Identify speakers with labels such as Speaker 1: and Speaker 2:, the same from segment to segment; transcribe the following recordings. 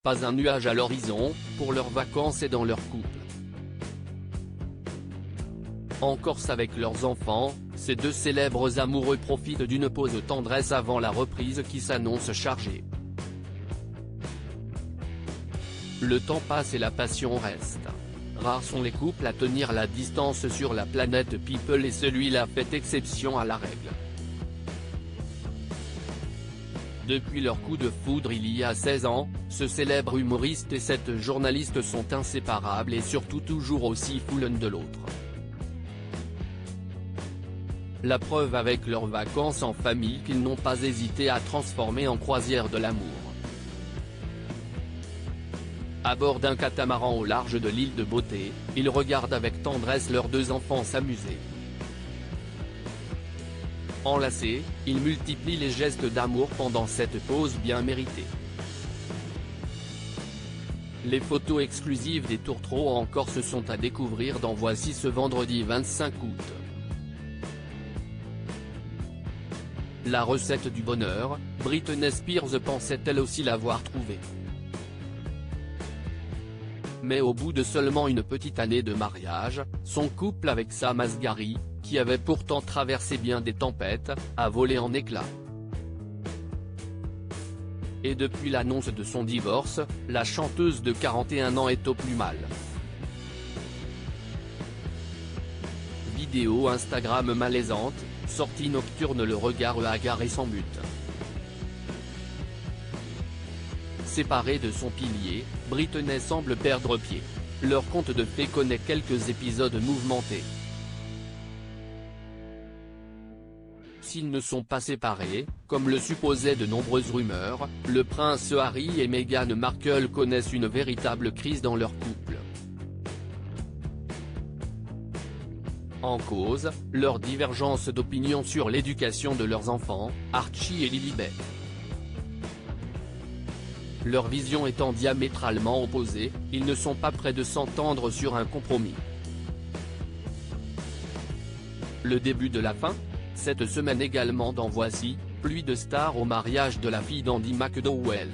Speaker 1: Pas un nuage à l'horizon, pour leurs vacances et dans leur couple. En Corse avec leurs enfants, ces deux célèbres amoureux profitent d'une pause tendresse avant la reprise qui s'annonce chargée. Le temps passe et la passion reste. Rares sont les couples à tenir la distance sur la planète People et celui-là fait exception à la règle. Depuis leur coup de foudre il y a 16 ans, ce célèbre humoriste et cette journaliste sont inséparables et surtout toujours aussi fous l'un de l'autre. La preuve avec leurs vacances en famille qu'ils n'ont pas hésité à transformer en croisière de l'amour. À bord d'un catamaran au large de l'île de Beauté, ils regardent avec tendresse leurs deux enfants s'amuser. Enlacés, ils multiplient les gestes d'amour pendant cette pause bien méritée. Les photos exclusives des tourtereaux en Corse sont à découvrir dans Voici ce vendredi 25 août. La recette du bonheur, Britney Spears pensait elle aussi l'avoir trouvée. Mais au bout de seulement une petite année de mariage, son couple avec Sam Asghari, qui avait pourtant traversé bien des tempêtes, a volé en éclats. Et depuis l'annonce de son divorce, la chanteuse de 41 ans est au plus mal. Vidéo Instagram malaisante, sortie nocturne le regard hagaré sans but. Séparée de son pilier, Britney semble perdre pied. Leur conte de fées connaît quelques épisodes mouvementés. S'ils ne sont pas séparés, comme le supposaient de nombreuses rumeurs, le prince Harry et Meghan Markle connaissent une véritable crise dans leur couple. En cause, leur divergence d'opinion sur l'éducation de leurs enfants, Archie et Lilibet. Leurs visions étant diamétralement opposées, ils ne sont pas près de s'entendre sur un compromis. Le début de la fin ? Cette semaine également dans Voici, pluie de stars au mariage de la fille d'Andy McDowell.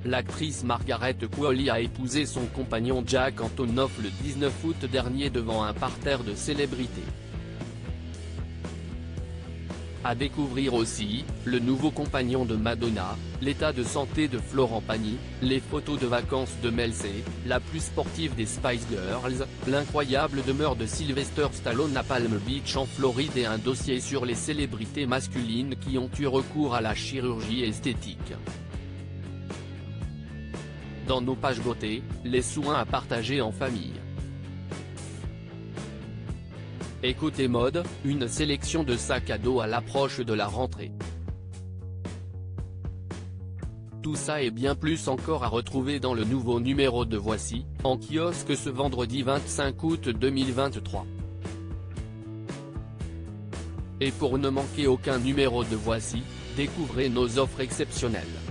Speaker 1: L'actrice Margaret Qualley a épousé son compagnon Jack Antonoff le 19 août dernier devant un parterre de célébrités. À découvrir aussi, le nouveau compagnon de Madonna, l'état de santé de Florent Pagny, les photos de vacances de Mel C, la plus sportive des Spice Girls, l'incroyable demeure de Sylvester Stallone à Palm Beach en Floride et un dossier sur les célébrités masculines qui ont eu recours à la chirurgie esthétique. Dans nos pages beauté, les soins à partager en famille. Côté mode, une sélection de sacs à dos à l'approche de la rentrée. Tout ça et bien plus encore à retrouver dans le nouveau numéro de Voici, en kiosque ce vendredi 25 août 2023. Et pour ne manquer aucun numéro de Voici, découvrez nos offres exceptionnelles.